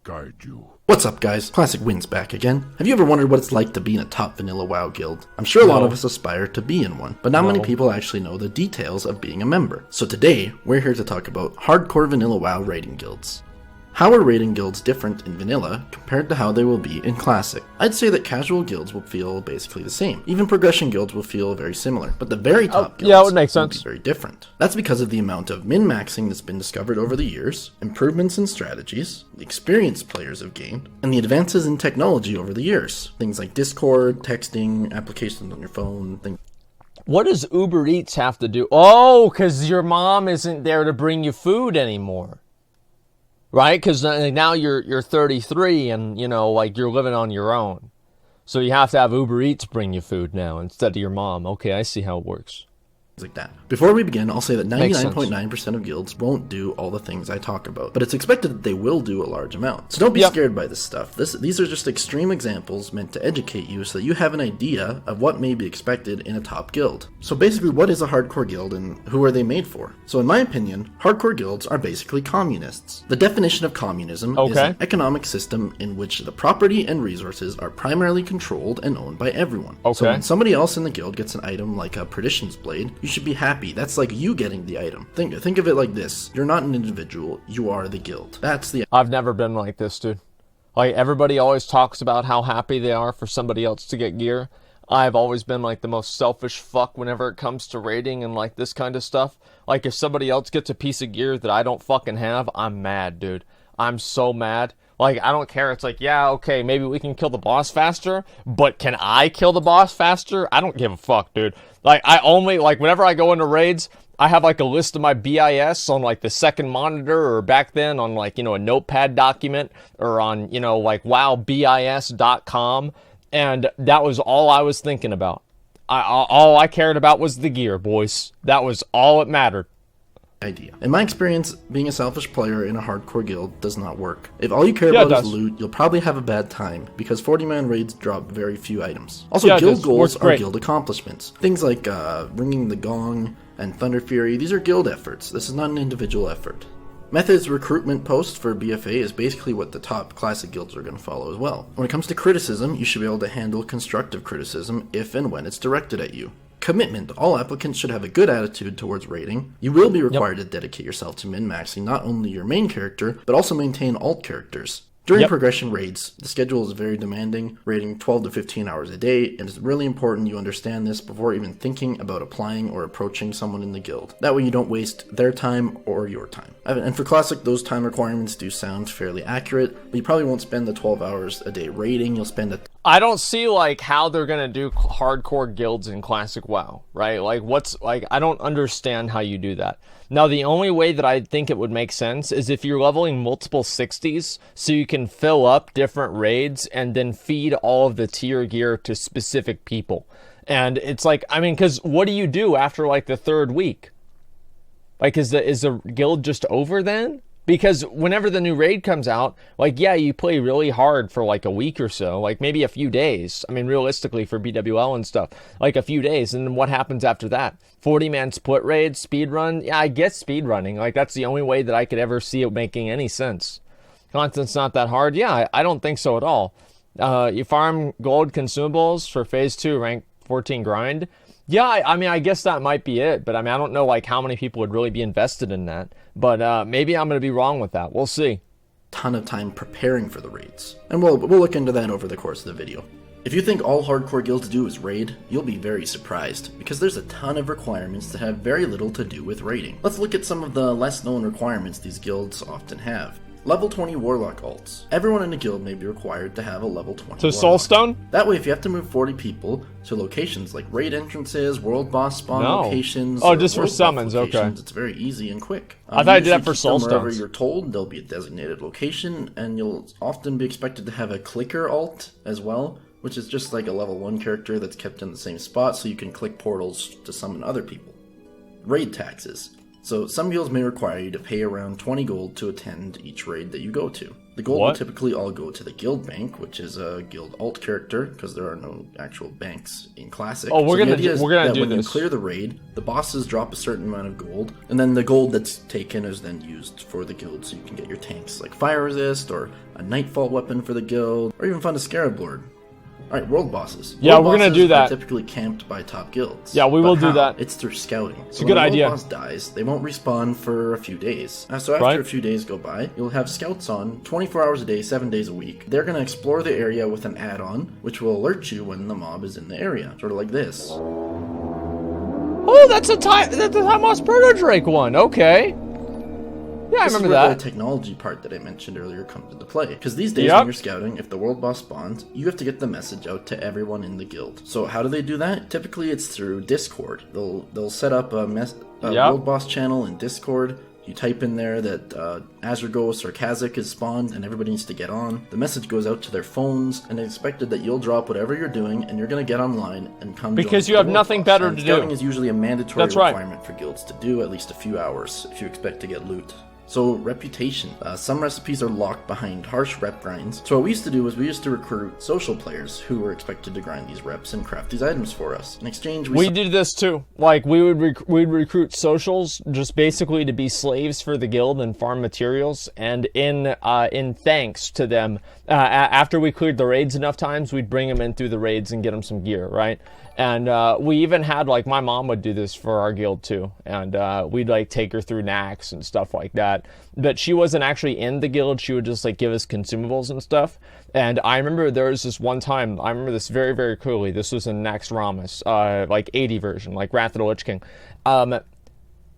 guide you. What's up, guys? Classic Wins back again. Have you ever wondered what it's like to be in a top vanilla WoW guild? I'm sure a lot of us aspire to be in one, but not many people actually know the details of being a member. So today, we're here to talk about hardcore vanilla WoW raiding guilds. How are raiding guilds different in vanilla compared to how they will be in classic? I'd say that casual guilds will feel basically the same. Even progression guilds will feel very similar, but the very top guilds will be very different. That's because of the amount of min-maxing that's been discovered over the years, improvements in strategies, the experience players have gained, and the advances in technology over the years. Things like Discord, texting, applications on your phone, things. What does Uber Eats have to do? Oh, because your mom isn't there to bring you food anymore. Right? Because now you're 33 and, you know, like you're living on your own. So you have to have Uber Eats bring you food now instead of your mom. Okay, I see how it works. Like that. Before we begin, I'll say that 99.9% of guilds won't do all the things I talk about, but it's expected that they will do a large amount. So don't be scared by this stuff. These are just extreme examples meant to educate you so that you have an idea of what may be expected in a top guild. So basically, what is a hardcore guild and who are they made for? So in my opinion, hardcore guilds are basically communists. The definition of communism is an economic system in which the property and resources are primarily controlled and owned by everyone. So when somebody else in the guild gets an item like a Perdition's Blade, you should be happy. That's like you getting the item. Think of it like this. You're not an individual, you are the guild. I've never been like this, dude. Like, everybody always talks about how happy they are for somebody else to get gear. I've always been like the most selfish fuck whenever it comes to raiding and like this kind of stuff. Like, if somebody else gets a piece of gear that I don't fucking have, I'm mad, dude. I'm so mad. Like, I don't care. It's like, yeah, okay, maybe we can kill the boss faster, but can I kill the boss faster? I don't give a fuck, dude. Like, whenever I go into raids, I have, like, a list of my BIS on, like, the second monitor, or back then on, like, you know, a notepad document, or on, you know, like, wowbis.com, and that was all I was thinking about. All I cared about was the gear, boys. That was all that mattered. Idea. In my experience, being a selfish player in a hardcore guild does not work. If all you care about is loot, you'll probably have a bad time, because 40-man raids drop very few items. Also, guild goals are guild accomplishments. Things like ringing the gong and Thunder Fury, these are guild efforts. This is not an individual effort. Method's recruitment post for BFA is basically what the top classic guilds are going to follow as well. When it comes to criticism, you should be able to handle constructive criticism if and when it's directed at you. Commitment. All applicants should have a good attitude towards raiding. You will be required to dedicate yourself to min-maxing not only your main character, but also maintain alt characters. During progression raids, the schedule is very demanding, raiding 12 to 15 hours a day, and it's really important you understand this before even thinking about applying or approaching someone in the guild. That way you don't waste their time or your time. And for Classic, those time requirements do sound fairly accurate, but you probably won't spend the 12 hours a day raiding. You'll spend I don't see, like, how they're gonna do hardcore guilds in Classic WoW, right? Like, I don't understand how you do that. Now, the only way that I think it would make sense is if you're leveling multiple 60s, so you can fill up different raids and then feed all of the tier gear to specific people. And it's like, I mean, because what do you do after, like, the third week? Like, is the guild just over then? Because whenever the new raid comes out, like, yeah, you play really hard for, like, a week or so, like, maybe a few days. I mean, realistically, for BWL and stuff, like, a few days, and then what happens after that? 40-man split raid, speedrun? Yeah, I guess speedrunning. Like, that's the only way that I could ever see it making any sense. Content's not that hard? Yeah, I don't think so at all. You farm gold consumables for Phase 2 rank 14 grind? Yeah, I mean, I guess that might be it, but I mean, I don't know, like, how many people would really be invested in that, but maybe I'm going to be wrong with that. We'll see. Ton of time preparing for the raids, and we'll look into that over the course of the video. If you think all hardcore guilds do is raid, you'll be very surprised, because there's a ton of requirements that have very little to do with raiding. Let's look at some of the less known requirements these guilds often have. Level 20 Warlock alts. Everyone in a guild may be required to have a level 20 So Warlock. Soulstone? That way, if you have to move 40 people to locations like raid entrances, world boss spawn locations... Oh, just for summons, okay. It's very easy and quick. I thought I did that for Soulstones. Wherever you're told, there'll be a designated location, and you'll often be expected to have a clicker alt as well, which is just like a level 1 character that's kept in the same spot so you can click portals to summon other people. Raid taxes. So some guilds may require you to pay around 20 gold to attend each raid that you go to. The gold will typically all go to the guild bank, which is a guild alt character, because there are no actual banks in Classic. Oh, we're gonna do this. When you clear the raid, the bosses drop a certain amount of gold, and then the gold that's taken is then used for the guild, so you can get your tanks like Fire Resist, or a Nightfall weapon for the guild, or even find a Scarab Lord. Alright, world bosses. Yeah, we're gonna do that. Are typically camped by top guilds. Yeah, we will do that. It's through scouting. It's a good idea. When a world boss dies, they won't respawn for a few days. So after a few days go by, you'll have scouts on 24 hours a day, 7 days a week. They're gonna explore the area with an add-on, which will alert you when the mob is in the area. Sort of like this. Oh, that's the Timos Proto-Drake one. Okay. Yeah, I remember that. The technology part that I mentioned earlier comes into play. Because these days when you're scouting, if the world boss spawns, you have to get the message out to everyone in the guild. So how do they do that? Typically it's through Discord. They'll set up a world boss channel in Discord. You type in there that Azurgos or Kazakh is spawned and everybody needs to get on. The message goes out to their phones, and it's expected that you'll drop whatever you're doing and you're going to get online and come because you have nothing better to do. Scouting is usually a mandatory requirement for guilds to do at least a few hours if you expect to get loot. So, reputation. Some recipes are locked behind harsh rep grinds. So what we used to do was we used to recruit social players who were expected to grind these reps and craft these items for us. In exchange, we did this too. Like, we'd recruit socials just basically to be slaves for the guild and farm materials. And in thanks to them, after we cleared the raids enough times, we'd bring them in through the raids and get them some gear, right? And we even had, like, my mom would do this for our guild too. And we'd, like, take her through Nax and stuff like that. But she wasn't actually in the guild. She would just, like, give us consumables and stuff. And I remember there was this one time, I remember this very, very clearly. This was in Nax Ramus, like 80 version, like Wrath of the Lich King.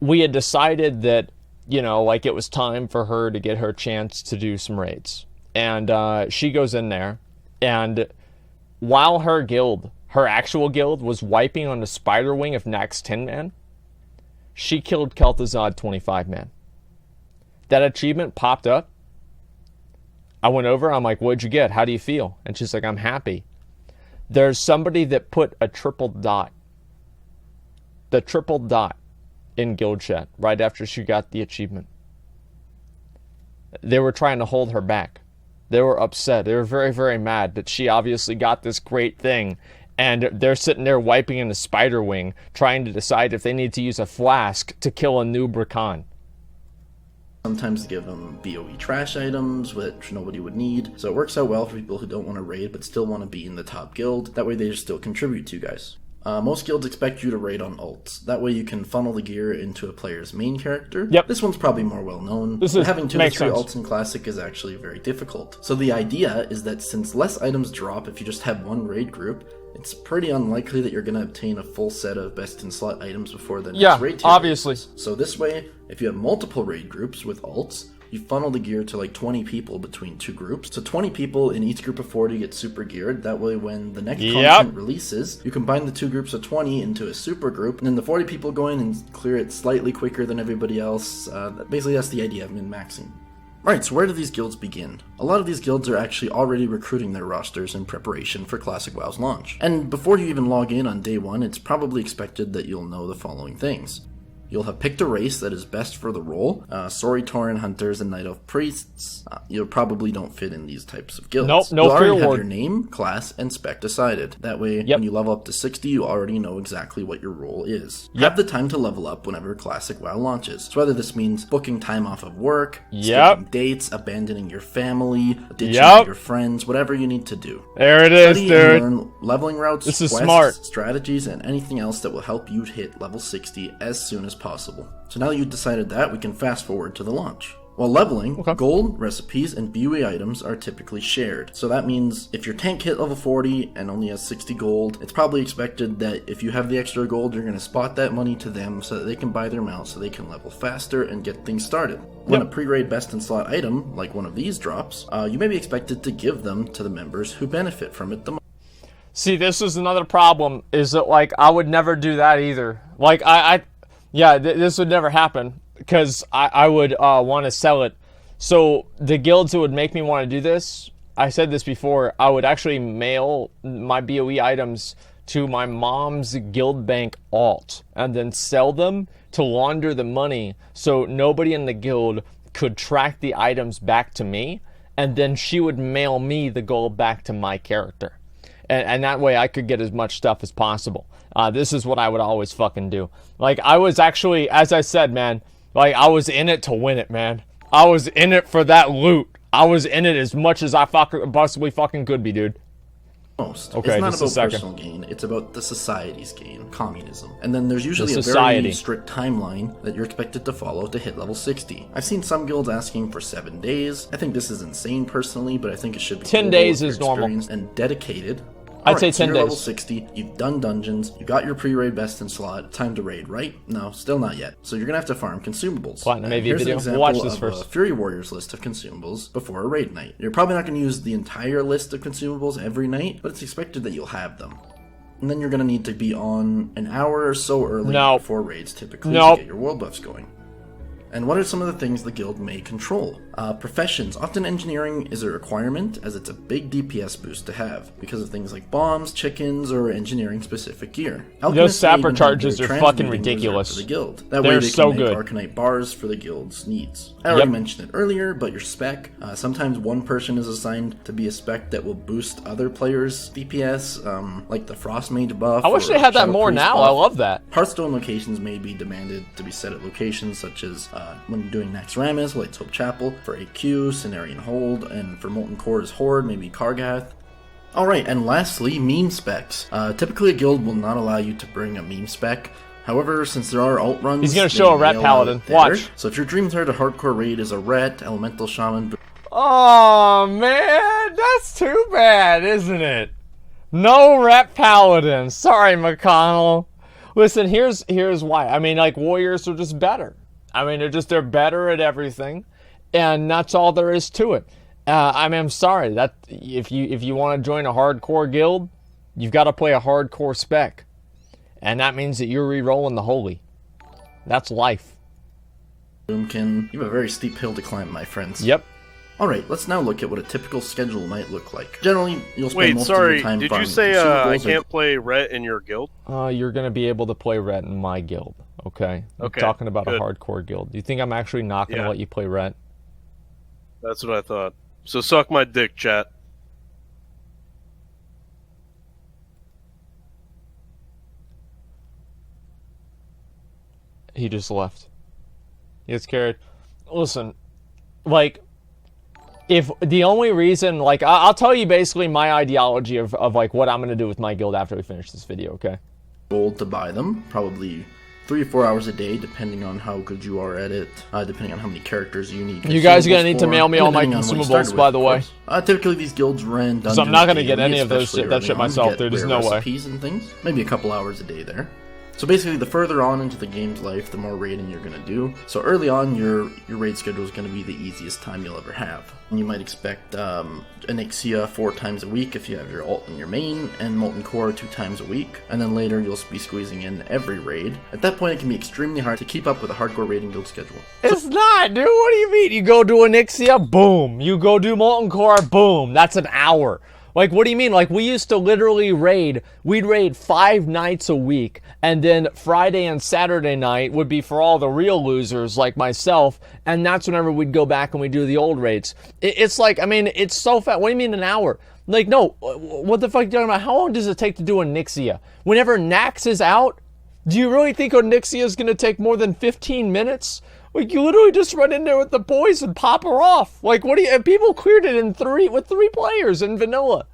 We had decided that, you know, like, it was time for her to get her chance to do some raids. And she goes in there, and while her guild, her actual guild, was wiping on the spider wing of Nax 10-man, she killed Kel'Thuzad 25-man. That achievement popped up. I went over, I'm like, what'd you get? How do you feel? And she's like, I'm happy. There's somebody that put a triple dot. The triple dot in guild chat right after she got the achievement. They were trying to hold her back. They were upset. They were very, very mad that she obviously got this great thing. And they're sitting there wiping in the spider wing, trying to decide if they need to use a flask to kill a new Brakan. Sometimes give them BOE trash items, which nobody would need. So it works out well for people who don't want to raid, but still want to be in the top guild. That way they just still contribute to you guys. Most guilds expect you to raid on alts. That way you can funnel the gear into a player's main character. Yep. This one's probably more well known. Having 2 or 3 alts in Classic is actually very difficult. So the idea is that since less items drop if you just have one raid group, it's pretty unlikely that you're going to obtain a full set of best-in-slot items before the next raid tier. Obviously. So this way, if you have multiple raid groups with alts, you funnel the gear to like 20 people between 2 groups. So 20 people in each group of 40 get super geared. That way when the next content releases, you combine the 2 groups of 20 into a super group, and then the 40 people go in and clear it slightly quicker than everybody else. Basically, that's the idea of min-maxing. Alright, so where do these guilds begin? A lot of these guilds are actually already recruiting their rosters in preparation for Classic WoW's launch. And before you even log in on day 1, it's probably expected that you'll know the following things. You'll have picked a race that is best for the role. Sorry, Tauren Hunters and Night Elf Priests. You probably don't fit in these types of guilds. Nope, no You'll fear already have ward. your name, class, and spec decided. That way, when you level up to 60, you already know exactly what your role is. Have the time to level up whenever Classic WoW launches. So whether this means booking time off of work, skipping dates, abandoning your family, ditching your friends, whatever you need to do. There it is, Study dude. and learn leveling routes, this is quests, smart. strategies, and anything else that will help you hit level 60 as soon as possible. So now that you've decided that, we can fast forward to the launch. While leveling, gold, recipes, and BOE items are typically shared. So that means if your tank hit level 40 and only has 60 gold, it's probably expected that if you have the extra gold, you're going to spot that money to them so that they can buy their mount so they can level faster and get things started. When a pre-raid best-in-slot item, like one of these drops, you may be expected to give them to the members who benefit from it the most. See, this is another problem, is that, like, I would never do that either. Like, this would never happen, because I would want to sell it. So the guilds that would make me want to do this, I said this before, I would actually mail my BOE items to my mom's guild bank alt, and then sell them to launder the money so nobody in the guild could track the items back to me, and then she would mail me the gold back to my character. And that way I could get as much stuff as possible. This is what I would always fucking do. Like, I was actually, as I said, man, like, I was in it to win it, man. I was in it for that loot. I was in it as much as I possibly fucking could be, dude. Most. Okay, it's not about personal gain, it's about the society's gain, communism. And then there's usually a very strict timeline that you're expected to follow to hit level 60. I've seen some guilds asking for 7 days. I think this is insane personally, but I think it should be 10 days is normal. And dedicated. I'd say 10 days. Level 60, you've done dungeons, you got your pre-raid best in slot, time to raid, right? No, still not yet. So you're gonna have to farm consumables. Platinum AV video. We'll watch this first. A Fury Warriors list of consumables before a raid night. You're probably not gonna use the entire list of consumables every night, but it's expected that you'll have them. And then you're gonna need to be on an hour or so early before raids typically to get your world buffs going. And what are some of the things the guild may control? Professions. Often engineering is a requirement, as it's a big DPS boost to have, because of things like bombs, chickens, or engineering-specific gear. Those sapper charges are fucking ridiculous. For the guild. That way they can make Arcanite bars for the guild's needs. I already mentioned it earlier, but your spec, sometimes one person is assigned to be a spec that will boost other players' DPS, like the Frost Mage buff. I wish they had that more now. I love that. Hearthstone locations may be demanded to be set at locations such as when doing Nax Ramis, Light's Hope Chapel, for AQ, Cenarian Hold, and for Molten Core's Horde, maybe Kargath. Alright, and lastly, meme specs. Typically a guild will not allow you to bring a meme spec. However, since there are alt runs, he's gonna show a Ret Paladin. Watch. So if your dream thread to hardcore raid is a Ret, Elemental Shaman... Oh man, that's too bad, isn't it? No Ret Paladin. Sorry, McConnell. Listen, here's why. I mean, like, warriors are just better. I mean, they're better at everything, and that's all there is to it. I mean, I'm sorry that if you want to join a hardcore guild, you've got to play a hardcore spec, and that means that you're re-rolling the holy. That's life. You have a very steep hill to climb, my friends. Yep. Alright, let's now look at what a typical schedule might look like. Generally, you'll spend most of your time farming. Did you say I can't play Ret in your guild? You're going to be able to play Ret in my guild, okay? I'm talking about a hardcore guild. You think I'm actually not going to let you play Ret? That's what I thought. So suck my dick, chat. He just left. He gets carried. Listen, like... If the only reason, like, I'll tell you basically my ideology of like what I'm going to do with my guild after we finish this video, okay? Gold to buy them, probably 3 or 4 hours a day, depending on how good you are at it, depending on how many characters you need. You guys are going to need to mail me all my consumables, by the way. Typically these guilds ran dungeons. So I'm not going to get any of that shit myself, dude. There's no way. Recipes and things, maybe a couple hours a day there. So basically, the further on into the game's life, the more raiding you're going to do. So early on, your raid schedule is going to be the easiest time you'll ever have. And you might expect Onyxia 4 times a week if you have your ult and your main, and Molten Core 2 times a week. And then later, you'll be squeezing in every raid. At that point, it can be extremely hard to keep up with a hardcore raiding guild schedule. It's not, dude. What do you mean? You go do Onyxia, boom. You go do Molten Core, boom. That's an hour. Like, what do you mean? Like, we used to literally we'd raid 5 nights a week, and then Friday and Saturday night would be for all the real losers like myself, and that's whenever we'd go back and we'd do the old raids. It's like, I mean, it's so fast. What do you mean an hour? Like, no, what the fuck are you talking about? How long does it take to do Onyxia? Whenever Nax is out, do you really think Onyxia is going to take more than 15 minutes? Like, you literally just run in there with the boys and pop her off. Like, what do you... People cleared it with 3 players in vanilla.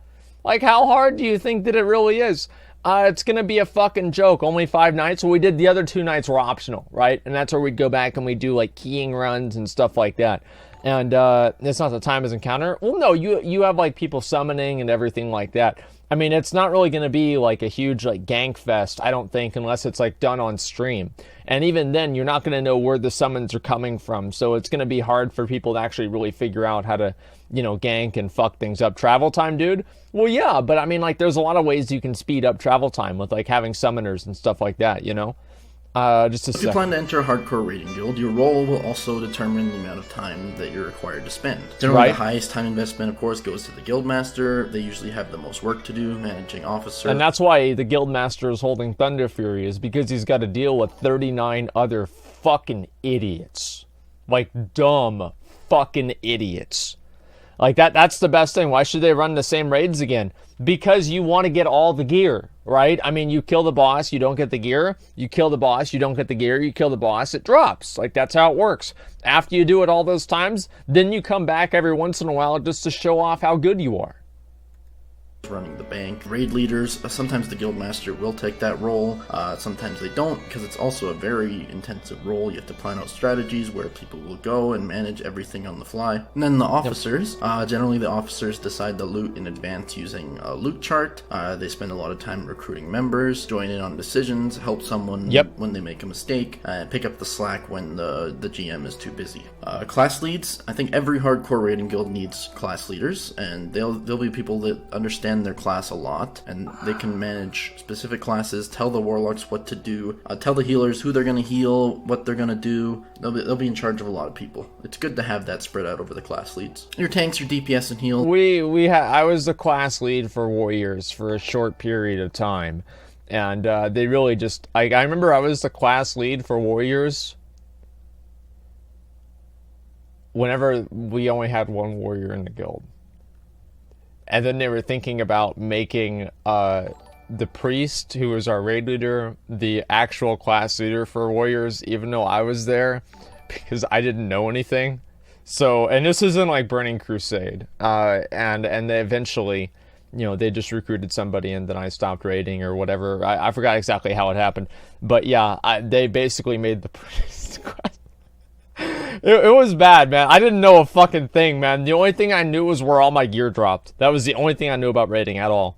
Like, how hard do you think that it really is? It's going to be a fucking joke. Only 5 nights. Well, we did the other 2 nights were optional, right? And that's where we'd go back and we'd do, like, keying runs and stuff like that. And it's not the time as encounter. Well, no, you have, like, people summoning and everything like that. I mean, it's not really going to be, like, a huge, like, gank fest, I don't think, unless it's, like, done on stream. And even then, you're not going to know where the summons are coming from. So it's going to be hard for people to actually really figure out how to, you know, gank and fuck things up. Travel time, dude? Well, yeah, but I mean, like, there's a lot of ways you can speed up travel time with, like, having summoners and stuff like that, you know? Just a If you plan to enter a hardcore raiding guild, your role will also determine the amount of time that you're required to spend. Generally, the highest time investment, of course, goes to the guildmaster. They usually have the most work to do, managing officer. And that's why the guildmaster is holding Thunder Fury, is because he's got to deal with 39 other fucking idiots. Like, dumb fucking idiots. Like, that's the best thing. Why should they run the same raids again? Because you want to get all the gear, right? I mean, you kill the boss, you don't get the gear. You kill the boss, you don't get the gear. You kill the boss, it drops. Like, that's how it works. After you do it all those times, then you come back every once in a while just to show off how good you are. Running the bank. Raid leaders, sometimes the guildmaster will take that role, sometimes they don't, because it's also a very intensive role. You have to plan out strategies where people will go and manage everything on the fly. And then the officers, generally the officers decide the loot in advance using a loot chart. They spend a lot of time recruiting members, join in on decisions, help someone when they make a mistake, and pick up the slack when the GM is too busy. Class leads, I think every hardcore raiding guild needs class leaders, and they'll be people that understand their class a lot, and they can manage specific classes, tell the warlocks what to do, tell the healers who they're going to heal, what they're going to do. They'll be in charge of a lot of people. It's good to have that spread out over the class leads. Your tanks, your DPS, and heal. I was the class lead for warriors for a short period of time, and they really just... I remember I was the class lead for warriors whenever we only had one warrior in the guild. And then they were thinking about making the priest, who was our raid leader, the actual class leader for warriors, even though I was there, because I didn't know anything. So, and this isn't like Burning Crusade. And they eventually, you know, they just recruited somebody and then I stopped raiding or whatever. I forgot exactly how it happened. But yeah, they basically made the priest class. It was bad, man. I didn't know a fucking thing, man. The only thing I knew was where all my gear dropped. That was the only thing I knew about raiding at all.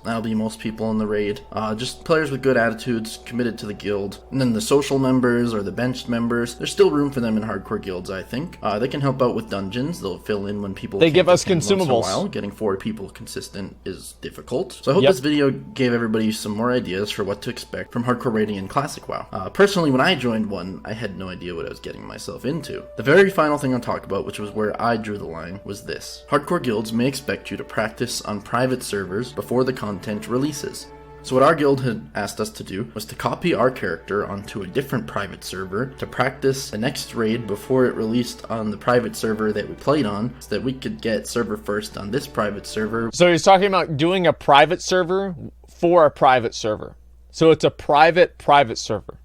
That'll be most people in the raid. Just players with good attitudes, committed to the guild. And then the social members or the benched members, there's still room for them in hardcore guilds, I think. They can help out with dungeons. They'll fill in when people They give us consumables. Once in a while. Getting 4 people consistent is difficult. So I hope this video gave everybody some more ideas for what to expect from hardcore raiding in Classic WoW. Personally, when I joined one, I had no idea what I was getting myself into. The very final thing I'll talk about, which was where I drew the line, was this. Hardcore guilds may expect you to practice on private servers before the content releases. So what our guild had asked us to do was to copy our character onto a different private server to practice the next raid before it released on the private server that we played on, so that we could get server first on this private server. So he's talking about doing a private server for a private server. So it's a private server.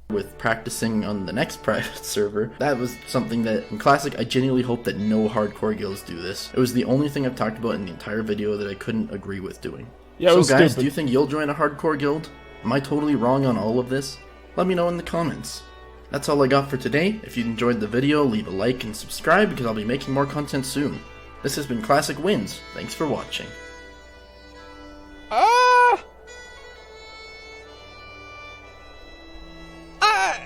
With practicing on the next private server. That was something that, in Classic, I genuinely hope that no hardcore guilds do this. It was the only thing I've talked about in the entire video that I couldn't agree with doing. Yeah, so guys, do you think you'll join a hardcore guild? Am I totally wrong on all of this? Let me know in the comments. That's all I got for today. If you enjoyed the video, leave a like and subscribe because I'll be making more content soon. This has been Classic Wins. Thanks for watching.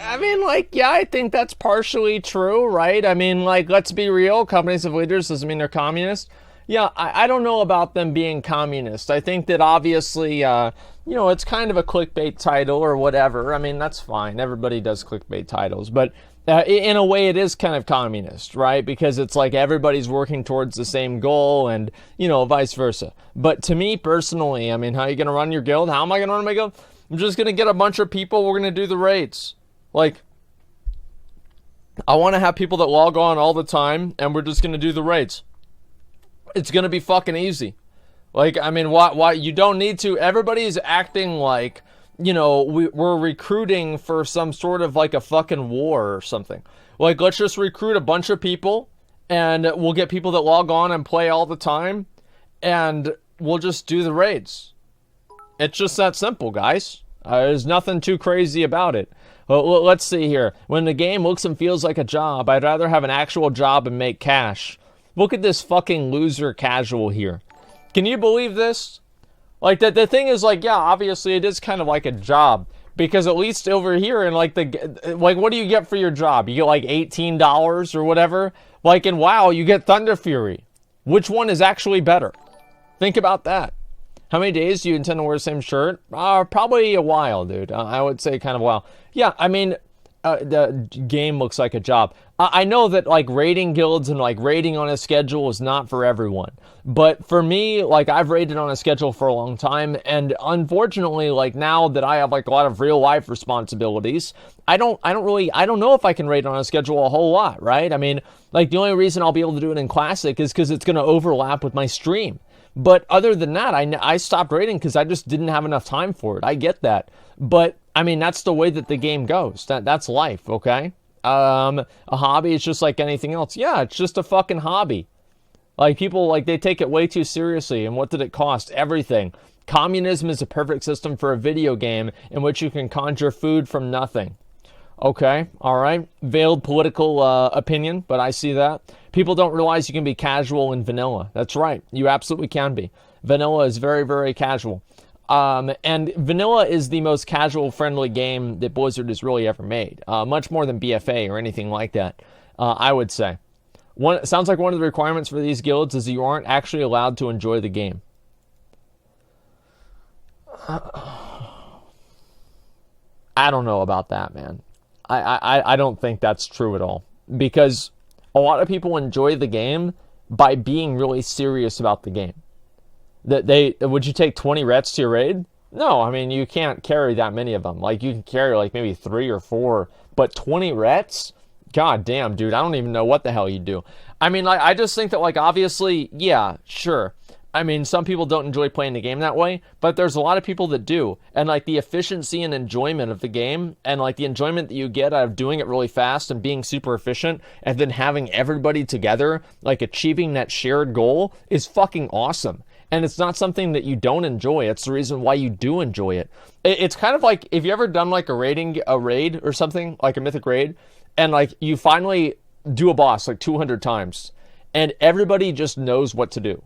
I mean, like, yeah, I think that's partially true, right? I mean, like, let's be real. Companies of leaders doesn't mean they're communist. Yeah, I don't know about them being communist. I think that obviously, you know, it's kind of a clickbait title or whatever. I mean, that's fine. Everybody does clickbait titles. But in a way, it is kind of communist, right? Because it's like everybody's working towards the same goal and, you know, vice versa. But to me personally, I mean, how are you going to run your guild? How am I going to run my guild? I'm just going to get a bunch of people. We're going to do the raids. Like, I want to have people that log on all the time, and we're just going to do the raids. It's going to be fucking easy. Like, I mean, why you don't need to. Everybody's acting like, you know, we're recruiting for some sort of like a fucking war or something. Like, let's just recruit a bunch of people, and we'll get people that log on and play all the time, and we'll just do the raids. It's just that simple, guys. There's nothing too crazy about it. Well, let's see here. When the game looks and feels like a job, I'd rather have an actual job and make cash. Look at this fucking loser casual here. Can you believe this? Like, the thing is, like, yeah, obviously it is kind of like a job. Because at least over here, in like what do you get for your job? You get like $18 or whatever. Like in WoW, you get Thunder Fury. Which one is actually better? Think about that. How many days do you intend to wear the same shirt? Probably a while, dude. I would say kind of a while. Yeah, I mean, the game looks like a job. I know that like raiding guilds and like raiding on a schedule is not for everyone. But for me, like I've raided on a schedule for a long time, and unfortunately, like now that I have like a lot of real life responsibilities, I don't know if I can raid on a schedule a whole lot, right? I mean, like the only reason I'll be able to do it in Classic is because it's going to overlap with my stream. But other than that, I stopped raiding because I just didn't have enough time for it. I get that. But, I mean, that's the way that the game goes. That's life, okay? A hobby is just like anything else. Yeah, it's just a fucking hobby. Like, people, like, they take it way too seriously. And what did it cost? Everything. Communism is a perfect system for a video game in which you can conjure food from nothing. Okay, all right. Veiled political opinion, but I see that. People don't realize you can be casual in vanilla. That's right. You absolutely can be. Vanilla is very, very casual. And vanilla is the most casual-friendly game that Blizzard has really ever made. Much more than BFA or anything like that, I would say. Sounds like one of the requirements for these guilds is that you aren't actually allowed to enjoy the game. I don't know about that, man. I don't think that's true at all. Because a lot of people enjoy the game by being really serious about the game. Would you take 20 rets to your raid? No, I mean, you can't carry that many of them. Like, you can carry, like, maybe 3 or 4. But 20 rets? God damn, dude, I don't even know what the hell you do. I mean, like, I just think that, like, obviously, yeah, sure. I mean, some people don't enjoy playing the game that way, but there's a lot of people that do. And, like, the efficiency and enjoyment of the game, and, like, the enjoyment that you get out of doing it really fast and being super efficient, and then having everybody together, like, achieving that shared goal is fucking awesome. And it's not something that you don't enjoy. It's the reason why you do enjoy it. It's kind of like, if you ever done, like, a raid or something, like a mythic raid, and, like, you finally do a boss, like, 200 times, and everybody just knows what to do.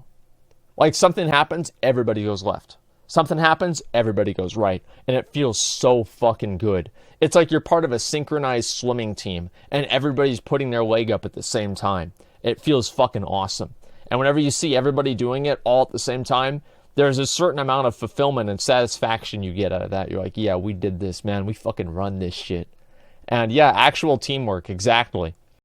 Like, something happens, everybody goes left. Something happens, everybody goes right. And it feels so fucking good. It's like you're part of a synchronized swimming team, and everybody's putting their leg up at the same time. It feels fucking awesome. And whenever you see everybody doing it all at the same time, there's a certain amount of fulfillment and satisfaction you get out of that. You're like, yeah, we did this, man. We fucking run this shit. And yeah, actual teamwork, exactly.